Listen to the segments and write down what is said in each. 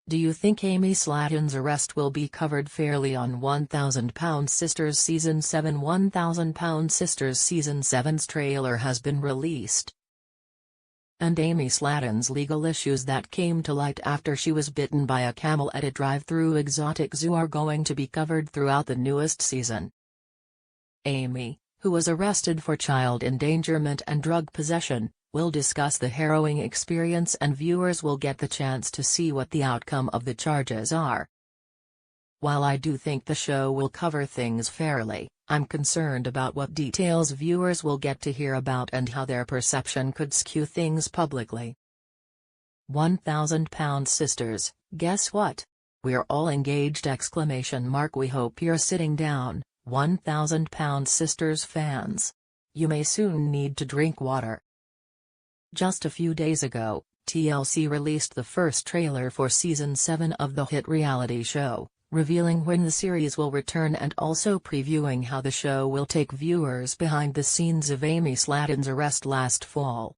Do you think Amy Slaton's arrest will be covered fairly on 1000 Pound Sisters Season 7? 1000 Pound Sisters Season 7's trailer has been released, and Amy Slaton's legal issues that came to light after she was bitten by a camel at a drive-through exotic zoo are going to be covered throughout the newest season. Amy, who was arrested for child endangerment and drug possession, will discuss the harrowing experience, and viewers will get the chance to see what the outcome of the charges are. While I do think the show will cover things fairly, I'm concerned about what details viewers will get to hear about and how their perception could skew things publicly. 1000 Pound Sisters, guess what? We're all engaged! We hope you're sitting down, 1000 Pound Sisters fans. You may soon need to drink water. Just a few days ago, TLC released the first trailer for Season 7 of the hit reality show, revealing when the series will return and also previewing how the show will take viewers behind the scenes of Amy Slaton's arrest last fall.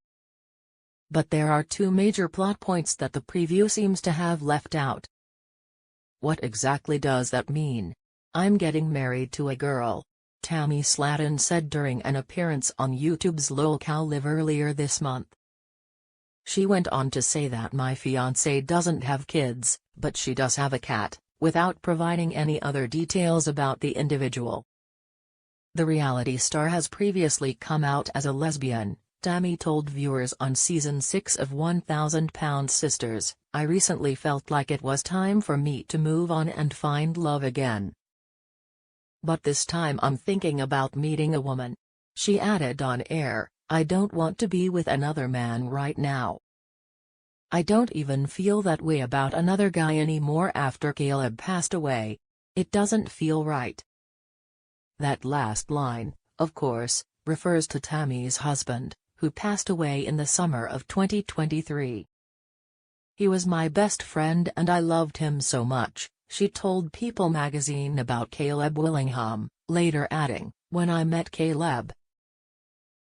But there are two major plot points that the preview seems to have left out. What exactly does that mean? I'm getting married to a girl, Tammy Slaton said during an appearance on YouTube's Lol Cow Live earlier this month. She went on to say that my fiancé doesn't have kids, but she does have a cat, without providing any other details about the individual. The reality star has previously come out as a lesbian. Tammy told viewers on Season 6 of 1000 Pound Sisters, "I recently felt like it was time for me to move on and find love again. But this time I'm thinking about meeting a woman." She added on air, "I don't want to be with another man right now. I don't even feel that way about another guy anymore after Caleb passed away. It doesn't feel right." That last line, of course, refers to Tammy's husband, who passed away in the summer of 2023. "He was my best friend and I loved him so much," she told People magazine about Caleb Willingham, later adding, "When I met Caleb,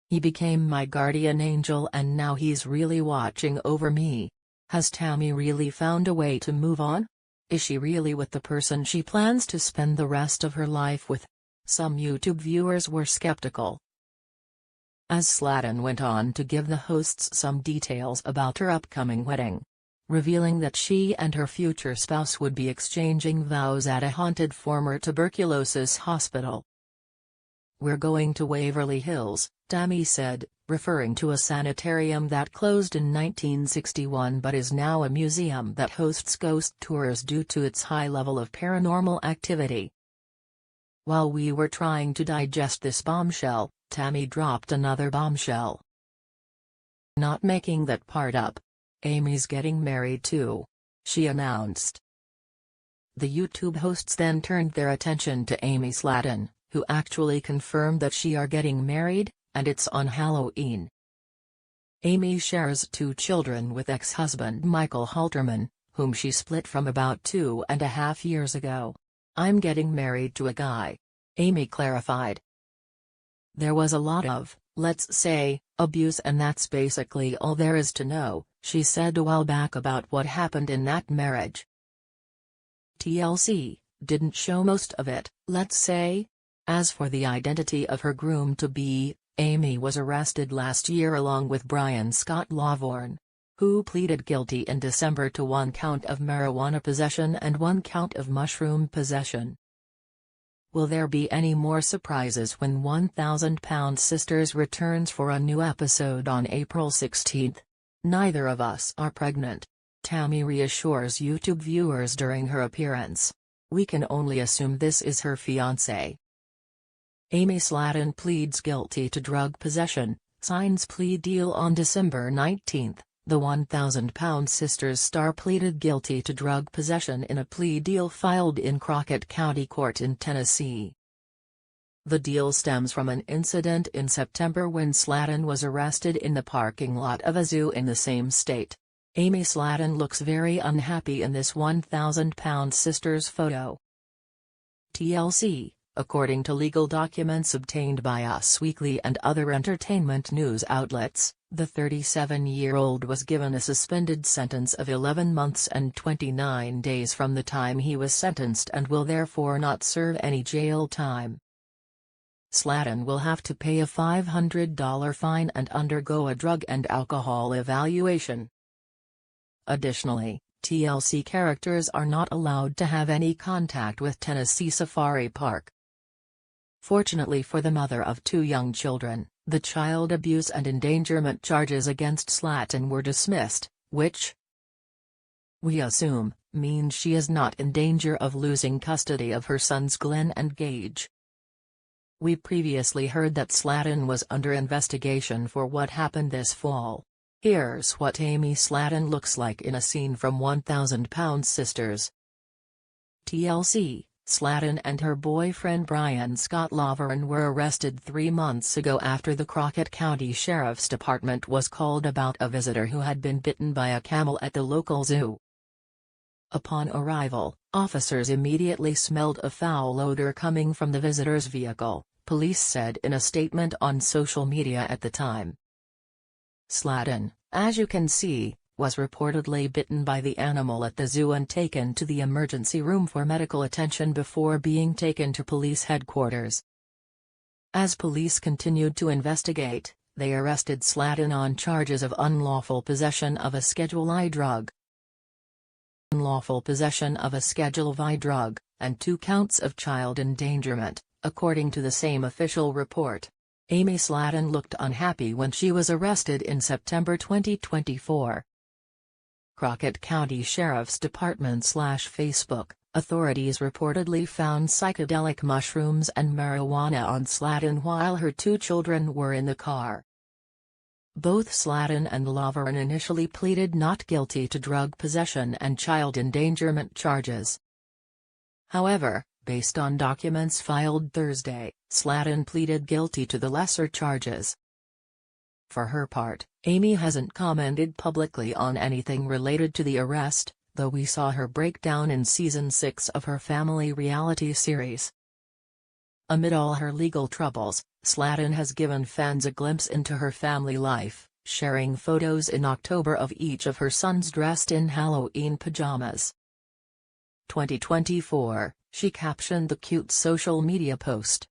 he became my guardian angel and now he's really watching over me." Has Tammy really found a way to move on? Is she really with the person she plans to spend the rest of her life with? Some YouTube viewers were skeptical, as Slaton went on to give the hosts some details about her upcoming wedding, revealing that she and her future spouse would be exchanging vows at a haunted former tuberculosis hospital. "We're going to Waverly Hills," Tammy said, referring to a sanitarium that closed in 1961 but is now a museum that hosts ghost tours due to its high level of paranormal activity. While we were trying to digest this bombshell, Tammy dropped another bombshell. "Not making that part up. Amy's getting married too," she announced. The YouTube hosts then turned their attention to Amy Slaton, who actually confirmed that she are getting married, and it's on Halloween. Amy shares 2 children with ex-husband Michael Halterman, whom she split from about 2.5 years ago. "I'm getting married to a guy," Amy clarified. "There was a lot of, let's say, abuse and that's basically all there is to know," she said a while back about what happened in that marriage. TLC didn't show most of it, let's say. As for the identity of her groom-to-be, Amy was arrested last year along with BrianScott Lovvorn, who pleaded guilty in December to 1 count of marijuana possession and 1 count of mushroom possession. Will there be any more surprises when 1000 Pound Sisters returns for a new episode on April 16? "Neither of us are pregnant," Tammy reassures YouTube viewers during her appearance. "We can only assume this is her fiancé." Amy Slaton pleads guilty to drug possession, signs plea deal on December 19. The 1000 Pound Sisters star pleaded guilty to drug possession in a plea deal filed in Crockett County Court in Tennessee. The deal stems from an incident in September when Slaton was arrested in the parking lot of a zoo in the same state. Amy Slaton looks very unhappy in this 1000 Pound Sisters photo. TLC according to legal documents obtained by Us Weekly and other entertainment news outlets. The 37-year-old was given a suspended sentence of 11 months and 29 days from the time he was sentenced and will therefore not serve any jail time. Slaton will have to pay a $500 fine and undergo a drug and alcohol evaluation. Additionally, TLC characters are not allowed to have any contact with Tennessee Safari Park. Fortunately for the mother of 2 young children, the child abuse and endangerment charges against Slaton were dismissed, which, we assume, means she is not in danger of losing custody of her sons Glenn and Gage. We previously heard that Slaton was under investigation for what happened this fall. Here's what Amy Slaton looks like in a scene from 1,000-Pound Sisters. TLC, Slaton and her boyfriend BrianScott Lovvorn were arrested 3 months ago after the Crockett County Sheriff's Department was called about a visitor who had been bitten by a camel at the local zoo. Upon arrival, officers immediately smelled a foul odor coming from the visitor's vehicle, police said in a statement on social media at the time. Slaton, as you can see, was reportedly bitten by the animal at the zoo and taken to the emergency room for medical attention before being taken to police headquarters. As police continued to investigate, they arrested Slaton on charges of unlawful possession of a Schedule I drug, unlawful possession of a Schedule I drug, and 2 counts of child endangerment, according to the same official report. Amy Slaton looked unhappy when she was arrested in September 2024. Crockett County Sheriff's Department/Facebook, authorities reportedly found psychedelic mushrooms and marijuana on Slaton while her 2 children were in the car. Both Slaton and Lovvorn initially pleaded not guilty to drug possession and child endangerment charges. However, based on documents filed Thursday, Slaton pleaded guilty to the lesser charges. For her part, Amy hasn't commented publicly on anything related to the arrest, though we saw her break down in Season 6 of her family reality series. Amid all her legal troubles, Slaton has given fans a glimpse into her family life, sharing photos in October of each of her sons dressed in Halloween pajamas. 2024, she captioned the cute social media post,